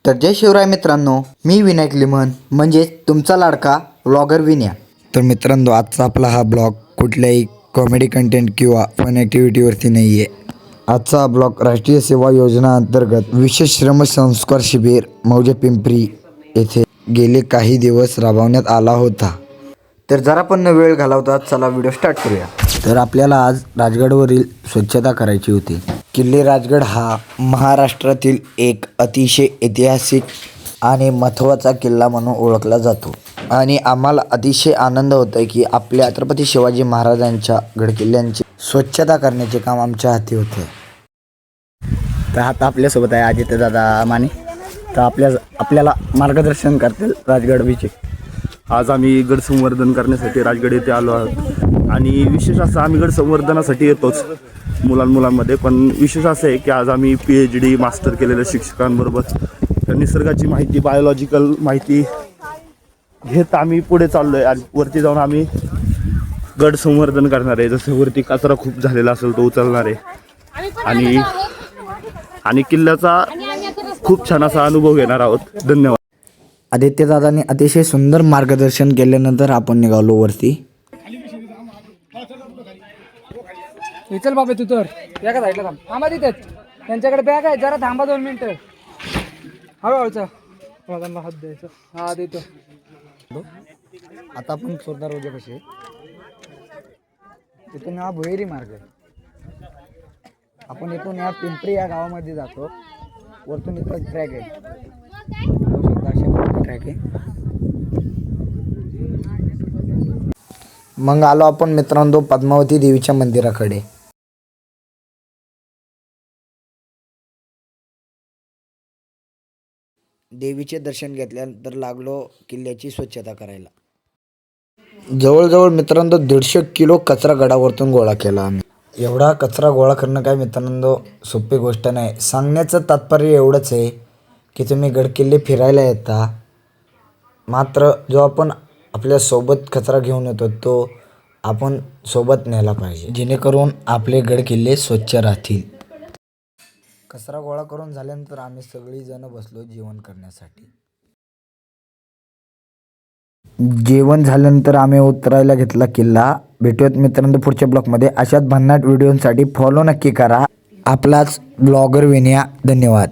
तर जय शिवराय मित्रांनो, मी विनायक लिमन म्हणजेच तुमचा लाडका व्लॉगर विन्या। तर मित्रांनो, आजचा आपला हा ब्लॉग कुठल्याही कॉमेडी कंटेंट किंवा फन ॲक्टिव्हिटीवरती नाही आहे। आजचा हा ब्लॉग राष्ट्रीय सेवा योजना अंतर्गत विशेष श्रम संस्कार शिबिर मौजे पिंपरी येथे गेले काही दिवस राबवण्यात आला होता। तर जरा पण न वेळ घालवता चला व्हिडिओ स्टार्ट करूया। तर आपल्याला आज राजगडवरील स्वच्छता करायची होती। किल्ले राजगड हा महाराष्ट्रातील एक अतिशय ऐतिहासिक आणि महत्त्वाचा किल्ला म्हणून ओळखला जातो आणि आम्हाला अतिशय आनंद होतोय की आपल्या छत्रपती शिवाजी महाराजांच्या गडकिल्ल्यांची स्वच्छता करण्याचे काम आमच्या हाती होते। तर आता आपल्यासोबत आहे आदित्य दादा माने। तर आपल्याला मार्गदर्शन करतील राजगड विषयी। आज आम्ही गड संवर्धन करण्यासाठी राजगड येथे आलो आहोत आणि विशेष असं आम्ही गड संवर्धनासाठी येतोच मुलांमध्ये, पण विशेष असं आहे की आज आम्ही PhD मास्टर केलेल्या शिक्षकांबरोबर त्या निसर्गाची माहिती, बायोलॉजिकल माहिती घेत आम्ही पुढे चाललो आहे। आणि वरती जाऊन आम्ही गड संवर्धन करणार आहे। जसं वरती कचरा खूप झालेला असेल तो उचलणार आहे आणि किल्ल्याचा खूप छान असा अनुभव घेणार आहोत। धन्यवाद। आदित्य दादाने अतिशय सुंदर मार्गदर्शन केल्यानंतर आपण निघालो वरती। चल बाबा तू तर या का साईडला थांब, थांबा तिथेच, त्यांच्याकडे बॅग आहे, जरा थांबा 2 मिनिटं। हळूहळूचा माझा हात द्यायचा, हा देतो। आता आपण चोरदार रोजे कसे तिथून हा भुहेरी मार्ग आहे। आपण इथून या पिंपरी या गावामध्ये जातो। वरतून इथं ट्रॅक आहे, ट्रॅक आहे। मग आलो आपण मित्रांनो पद्मावती देवीच्या मंदिराकडे। देवीचे दर्शन घेतल्यानंतर लागलो किल्ल्याची स्वच्छता करायला। जवळजवळ मित्रांनो 150 किलो कचरा गडावरतून गोळा केला आम्ही। एवढा कचरा गोळा करणं काय मित्रांनो सोपी गोष्ट नाही। सांगण्याचं तात्पर्य एवढंच आहे की तुम्ही गडकिल्ले फिरायला येता, मात्र जो आपण आपल्या सोबत कचरा घेऊन येतो तो आपण सोबत नेला पाहिजे, जेणेकरून आपले गडकिल्ले स्वच्छ राहतील। कचरा गोळा करून झाल्यानंतर आम्ही सगळी जण बसलो जेवण करण्यासाठी। जेवण झाल्यानंतर आम्ही उतरायला घेतला किल्ला। भेटूयात मित्रांनो पुढच्या ब्लॉगमध्ये। अशाच भन्नाट व्हिडिओसाठी फॉलो नक्की करा आपलाच ब्लॉगर विन्या। धन्यवाद।